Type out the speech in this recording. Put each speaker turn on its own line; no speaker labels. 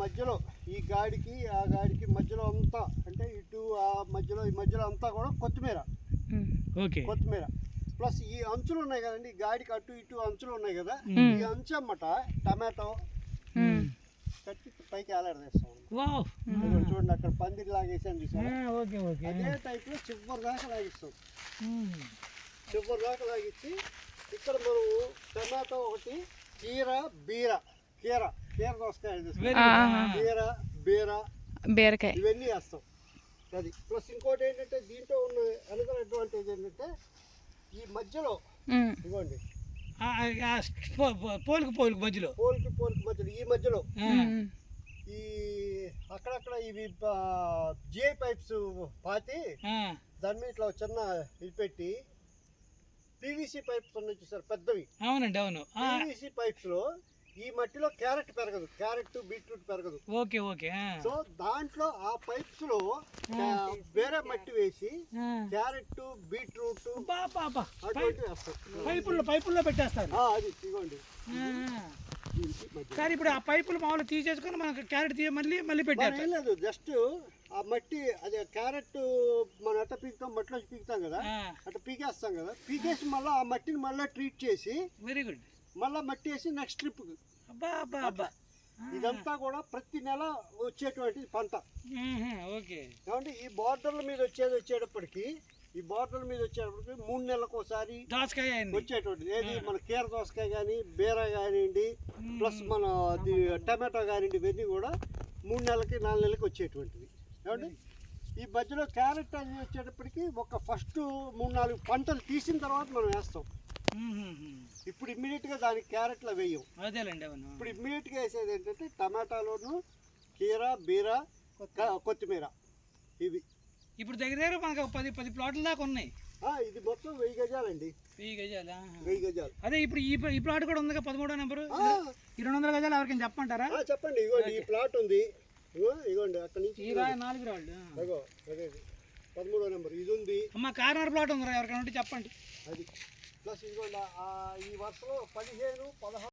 మధ్యలో ఈ గాడికి ఆ గాడికి మధ్యలో అంతా అంటే ఇటు ఆ మధ్యలో ఈ మధ్యలో అంతా కూడా కొత్తిమీర.
ఓకే.
కొత్తిమీర ప్లస్ ఈ అంచులు ఉన్నాయి కదండి, ఈ గాడికి అటు ఇటు అంచులు ఉన్నాయి కదా, ఈ అంచు అన్నమాట టమాటో కట్టి పైకి వేలాడేస్తాం. చూడండి అక్కడ పందిరి లాగేసాను చూసారా, అదే టైప్లో చివరి దాకా లాగిస్తాం. చివరి దాకా లాగిచ్చి ఇక్కడ మనం టమాటో ఒకటి, కీర బీర, కీర దోసకాయ, బీరకాయ ఇవన్నీ వేస్తాం. అది ప్లస్ ఇంకోటి ఏంటంటే దీంట్లో ఉన్న అనదర్ అడ్వాంటేజ్ ఏంటంటే ఈ మధ్యలో ఇవ్వండి
పోలికి మధ్యలో
ఈ మధ్యలో ఈ అక్కడక్కడ ఇవి జిఐ పైప్స్ పాతి దాని మీద ఇట్లా చిన్న ఇది పెట్టి పీవీసీ పైప్స్ ఉన్నాయి చూసారు పెద్దవి.
అవునండి, అవును.
పీవీసీ పైప్స్ లో ఈ మట్టిలో క్యారెట్ పెరగదు, క్యారెట్ బీట్రూట్ పెరగదు.
Okay okay.
సో దాంట్లో ఆ పైప్స్ లో వేరే మట్టి వేసి క్యారెట్ బీట్రూట్
పైపుల్లో పెట్టేస్తారు.
అది ఇవ్వండి.
కానీ ఇప్పుడు ఆ పైపులు మామూలు తీసేసుకొని మనకు క్యారెట్ మళ్ళీ పెట్టారు.
లేదు, జస్ట్ ఆ మట్టి అదే క్యారెట్ మనం ఎట్లా పీకుతాం, మట్టిలో పీకుతాం కదా, అట్లా పీకేస్తాం కదా, పీకేసి మళ్ళీ ఆ మట్టిని మళ్ళీ ట్రీట్ చేసి
వెరీ గుడ్
మళ్ళీ మట్టి వేసి నెక్స్ట్ ట్రిప్. ఇదంతా కూడా ప్రతి నెల వచ్చేటువంటి పంట.
ఓకే.
కాబట్టి ఈ బార్డర్ల మీద వచ్చేటప్పటికి 3 నెలలకు ఒకసారి వచ్చేటువంటిది ఏది మన కీర దోసకాయ కానీ, బీర కానివ్వండి, ప్లస్ మన టమాటో కానివ్వండి, ఇవన్నీ కూడా 3 నెలలకి 4 నెలలకి వచ్చేటువంటిది. కాబట్టి ఈ మధ్యలో క్యారెట్ అది వచ్చేటప్పటికి ఒక ఫస్ట్ 3-4 పంటలు తీసిన తర్వాత మనం వేస్తాం. ఇప్పుడు ఇమ్మీడియట్గా దానికి క్యారెట్లో వేయం.
అదేలేండి.
ఇప్పుడు ఇమ్మీడియట్గా వేసేది ఏంటంటే టమాటాలోను, కీర, బీర, కొత్తిమీర ఇవి.
ఇప్పుడు దగ్గర మనకు 10 ప్లాట్ల దాకా ఉన్నాయి.
ఇది మొత్తం 1000 గజాలండి.
1000 గజాలు.
1000 గజాలు.
అదే ఇప్పుడు ఈ ప్లాట్ కూడా ఉంది, 13వ నెంబరు. 200 గజాలు ఎవరికైనా చెప్పమంటారా?
చెప్పండి. ఇగోండి ఈ ప్లాట్ ఉంది, ఇగోండి అక్కడ నుంచి
4 రాళ్ళు.
అదే 13వ నెంబర్ ఇది ఉంది.
కార్నర్ ప్లాట్ ఉందిరా, ఎవరికైనా ఉంటే చెప్పండి.
అది ప్లస్ ఇదిగోండి ఈ వరుసలో 15, 16